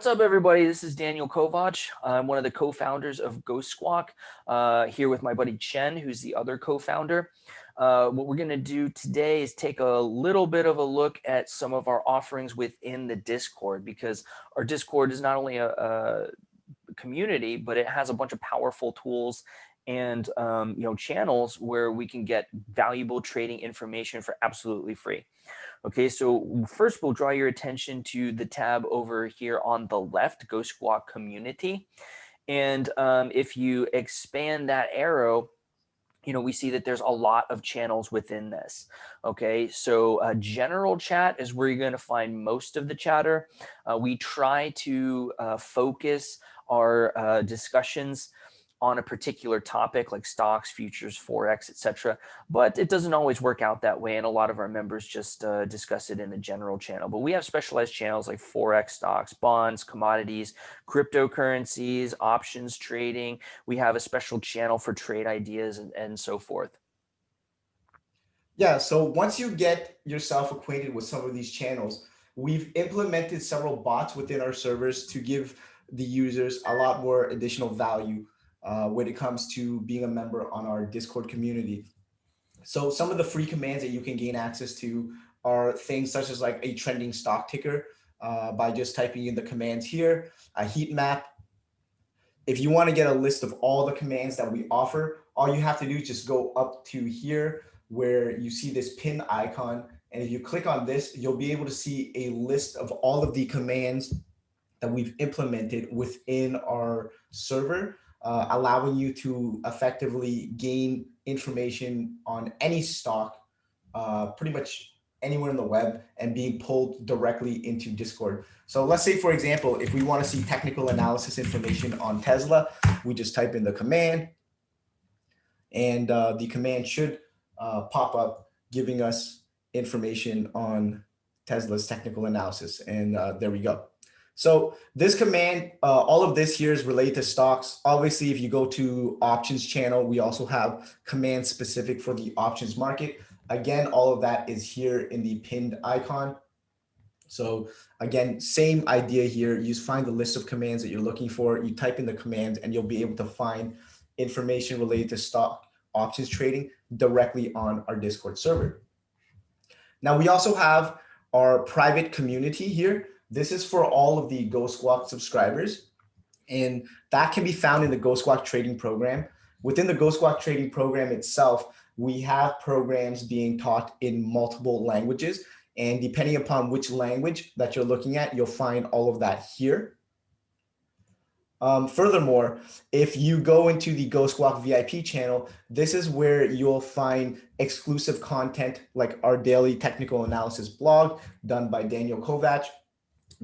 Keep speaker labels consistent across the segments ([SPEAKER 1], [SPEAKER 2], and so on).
[SPEAKER 1] What's up, everybody? This is Daniel Kovac. I'm one of the co-founders of Squawk, here with my buddy Chen, who's the other co-founder. What we're going to do today is take a little bit of a look at some of our offerings within the Discord, because our Discord is not only a community, but it has a bunch of powerful tools and channels where we can get valuable trading information for absolutely free. Okay, so first we'll draw your attention to the tab over here on the left, Go Squawk Community. And if you expand that arrow, we see that there's a lot of channels within this. Okay, so general chat is where you're going to find most of the chatter. We try to focus our discussions on a particular topic like stocks, futures, Forex, etc. But it doesn't always work out that way. And a lot of our members just discuss it in the general channel. But we have specialized channels like Forex, stocks, bonds, commodities, cryptocurrencies, options trading. We have a special channel for trade ideas and so forth.
[SPEAKER 2] Yeah, so once you get yourself acquainted with some of these channels, we've implemented several bots within our servers to give the users a lot more additional value when it comes to being a member on our Discord community. So some of the free commands that you can gain access to are things such as like a trending stock ticker by just typing in the commands here, a heat map. If you want to get a list of all the commands that we offer, all you have to do is just go up to here where you see this pin icon. And if you click on this, you'll be able to see a list of all of the commands that we've implemented within our server, allowing you to effectively gain information on any stock, pretty much anywhere in the web, and being pulled directly into Discord. So let's say, for example, if we want to see technical analysis information on Tesla, we just type in the command, and the command should pop up giving us information on Tesla's technical analysis. And there we go. So this command, all of this here is related to stocks. Obviously, if you go to options channel, we also have commands specific for the options market. Again, all of that is here in the pinned icon. So again, same idea here. You find the list of commands that you're looking for. You type in the commands and you'll be able to find information related to stock options trading directly on our Discord server. Now, we also have our private community here. This is for all of the Go Squawk subscribers, and that can be found in the Go Squawk trading program. Within the Go Squawk trading program itself, we have programs being taught in multiple languages, and depending upon which language that you're looking at, you'll find all of that here. Furthermore, if you go into the Go Squawk VIP channel, this is where you'll find exclusive content like our daily technical analysis blog done by Daniel Kovac,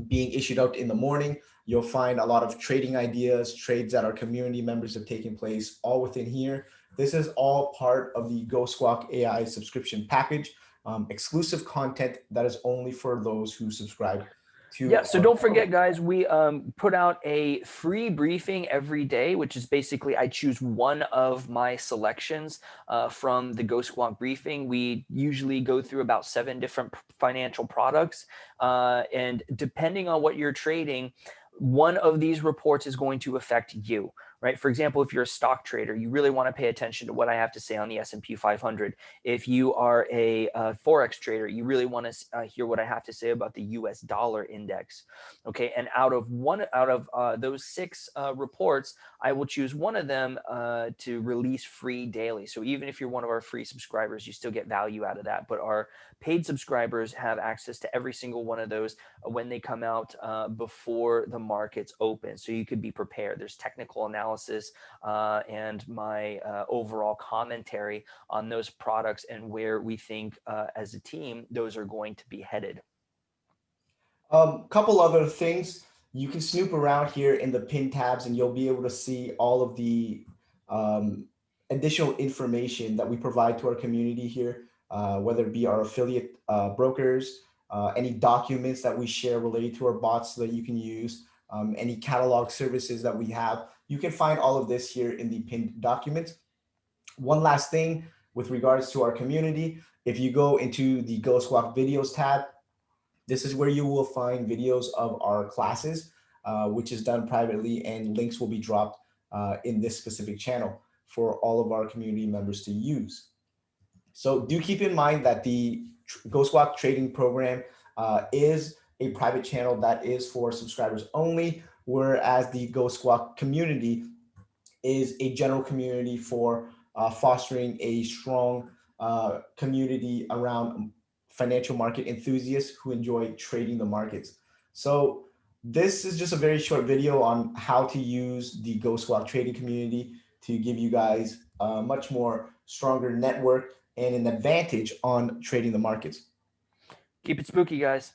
[SPEAKER 2] being issued out in the morning. You'll find a lot of trading ideas, trades that our community members have taken place, all within here. This is all part of the Go Squawk AI subscription package, exclusive content that is only for those who subscribe to.
[SPEAKER 1] Yeah, so don't forget, guys, we put out a free briefing every day, which is basically I choose one of my selections from the Go Squawk briefing. We usually go through about 7 different financial products, and depending on what you're trading, one of these reports is going to affect you, right? For example, if you're a stock trader, you really want to pay attention to what I have to say on the S&P 500. If you are a Forex trader, you really want to hear what I have to say about the US dollar index. Okay, and out of those 6 reports, I will choose one of them to release free daily. So even if you're one of our free subscribers, you still get value out of that. But our paid subscribers have access to every single one of those when they come out before the markets open. So you could be prepared. There's technical analysis and my overall commentary on those products and where we think as a team those are going to be headed.
[SPEAKER 2] Couple other things. You can snoop around here in the pin tabs and you'll be able to see all of the additional information that we provide to our community here, whether it be our affiliate brokers, any documents that we share related to our bots that you can use, any catalog services that we have. You can find all of this here in the pinned documents. One last thing with regards to our community, if you go into the Go Squawk videos tab, this is where you will find videos of our classes. which is done privately, and links will be dropped in this specific channel for all of our community members to use. So do keep in mind that the Go Squawk trading program is a private channel that is for subscribers only, whereas the Go Squawk community is a general community for fostering a strong community around financial market enthusiasts who enjoy trading the markets. So this is just a very short video on how to use the Go Squawk trading community to give you guys a much more stronger network and an advantage on trading the markets.
[SPEAKER 1] Keep it spooky, guys.